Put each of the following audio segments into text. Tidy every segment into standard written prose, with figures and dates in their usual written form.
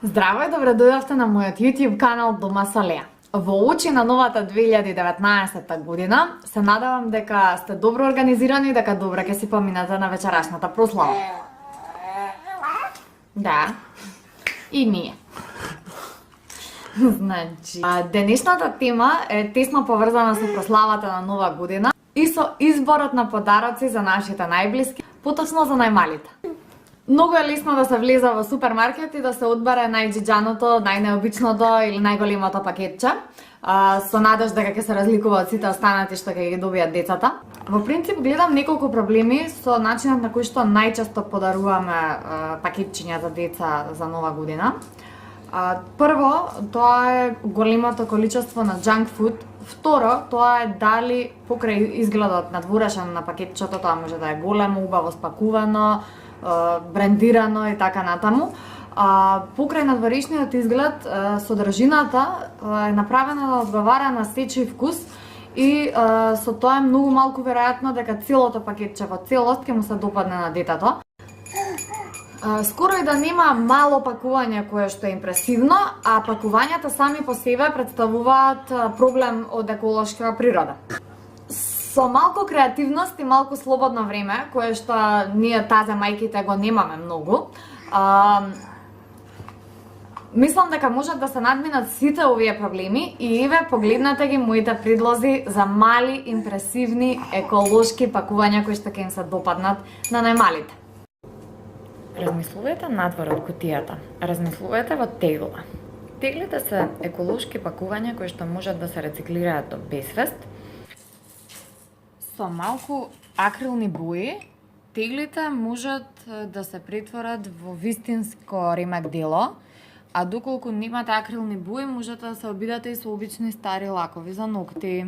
Здраво и добре дојдовте на мојот YouTube канал Дома со Леа. Во очи на новата 2019 година, се надевам дека сте добро организирани и дека добро ќе си поминате на вечерашната прослава. Да. И ние. Значи, денешната тема е тесно поврзана со прославата на Нова година и со изборот на подароци за нашите најблиски, поточно за најмалите. Многу е лесно да се влезе во супермаркет и да се одбере најџиџаното, најнеобичното или најголемото пакетче, со надеж дека ќе се разликува од сите останати што ќе ги добијат децата. Во принцип гледам неколку проблеми со начинот на кој што најчесто подаруваме пакетчиња за деца за Нова година. Прво, тоа е големото количество на junk food. Второ, тоа е дали покрај изгледот надворешен на пакетчето, тоа може да е големо, убаво спакувано, брендирано и така натаму. Покрај надворешниот изглед, содржината е направена да одговара на сечи вкус и со тоа е многу малку веројатно дека целото пакетче во целост ќе му се допадне на детето. Скоро и да нема мало пакување кое што е импресивно, а пакувањата сами по себе представуваат проблем од еколошка природа. Со малку креативност и малку слободно време, кое што ние тазе мајките го немаме многу, мислам дека можат да се надминат сите овие проблеми и еве погледнете ги моите предлози за мали, импресивни, еколошки пакувања кои што ќе им се допаднат на најмалите. Размислувајте надвор од кутијата. Размислувајте во тегла. Теглите се еколошки пакувања кои што можат да се рециклираат до безвест. Со малку акрилни бои, теглите можат да се претворат во вистинско ремек дело, а доколку немате акрилни бои, можете да се обидете и со обични стари лакови за ногти.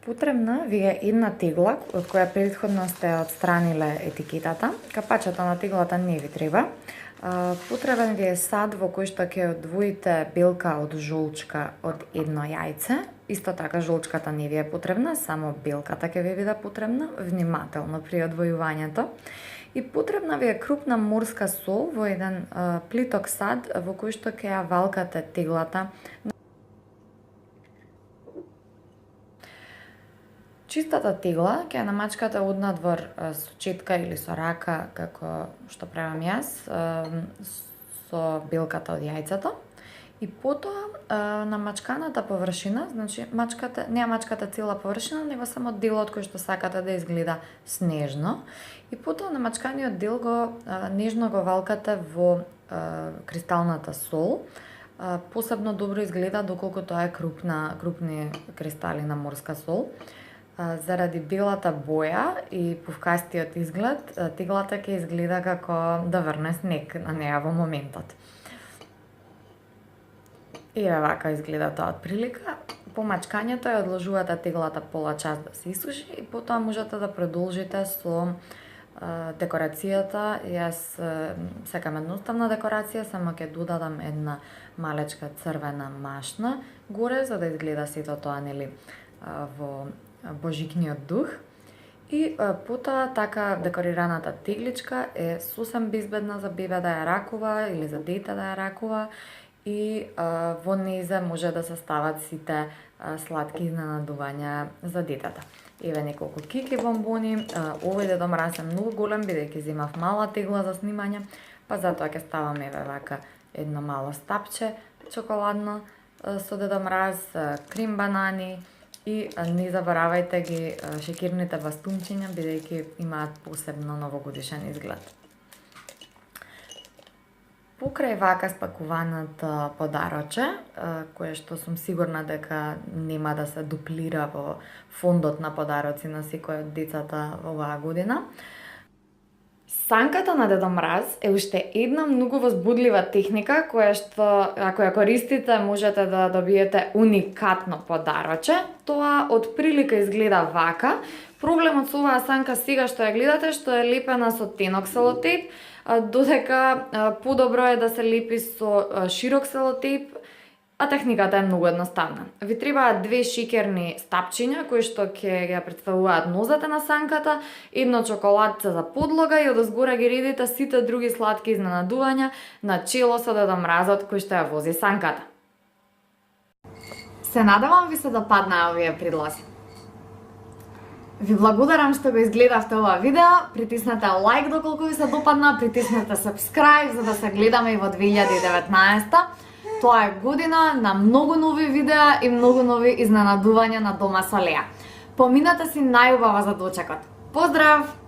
Потребна ви е една тегла од која претходно сте отстраниле етикетата. Капачето на теглата не ви треба. Потребен ви е сад во кој што ќе одвоите белка од жолчка од едно јајце. Исто така жолчката не ви е потребна, само белката ќе ви биде потребна. Внимателно при одвојувањето. И потребна ви е крупна морска сол во еден плиток сад во кој што ќе ја валкате теглата. Чистата тегла ќе ја намачкате однадвор со четка или со рака, како што правам јас, со белката од јајцето. И потоа на мачканата површина, значи не ја мачкате цела површина, него само делот кој што сакате да изгледа снежно. И потоа на мачканиот дел го нежно го валкате во кристалната сол. Посебно добро изгледа доколку тоа е крупни кристали на морска сол. Заради белата боја и пувкастиот изглед, теглата ќе изгледа како да врне снег на неа во моментот. И вака изгледа тоа од прилика. По мачкањето ја одложувате теглата пола час да се исуши и потоа можете да продолжите со декорацијата. Јас сакам едноставна декорација, само ќе додадам една малечка црвена машна горе за да изгледа сето тоа нели во божикниот дух. И потоа така декорираната тегличка е сосем безбедна за бебе да ја ракува или за дете да ја ракува и во нејзе може да се стават сите сладки изненадувања за детата. Еве неколку кики бомбони, овој Дедо Мраз е многу голем бидејќи земав мала тегла за снимање, па затоа ќе ставам еве вака едно мало стапче чоколадно со Дедо Мраз, крем банани. И не заборавајте ги шекерните бастунчиња, бидејќи имаат посебно новогодишен изглед. Покрај вака спакуваното подароче, кое што сум сигурна дека нема да се дуплира во фондот на подароци на секој од децата оваа година, санката на Дедо Мраз е уште една многу возбудлива техника која што, ако ја користите, можете да добиете уникатно подароче. Тоа од прилика изгледа вака. Проблемот со оваа санка сега што ја гледате, што е лепена со тенок селотейп, додека подобро е да се лепи со широк селотейп, А техниката е многу едноставна. Ви требаат 2 шикерни стапчиња кои што ќе ја представуваат нозете на санката, едно чоколадце за подлога и одозгоре ги редите сите други сладки изненадувања на чело со Дедо Мразот кој што ја вози санката. Се надевам ви се допаднаа овие предлози. Ви благодарам што го изгледавте ова видео, притиснете лайк доколку ви се допадна, притиснете subscribe за да се гледаме и во 2019. Тоа е година на многу нови видеа и многу нови изненадувања на Дома со Леа. Поминете си најубава за дочекот. Поздрав!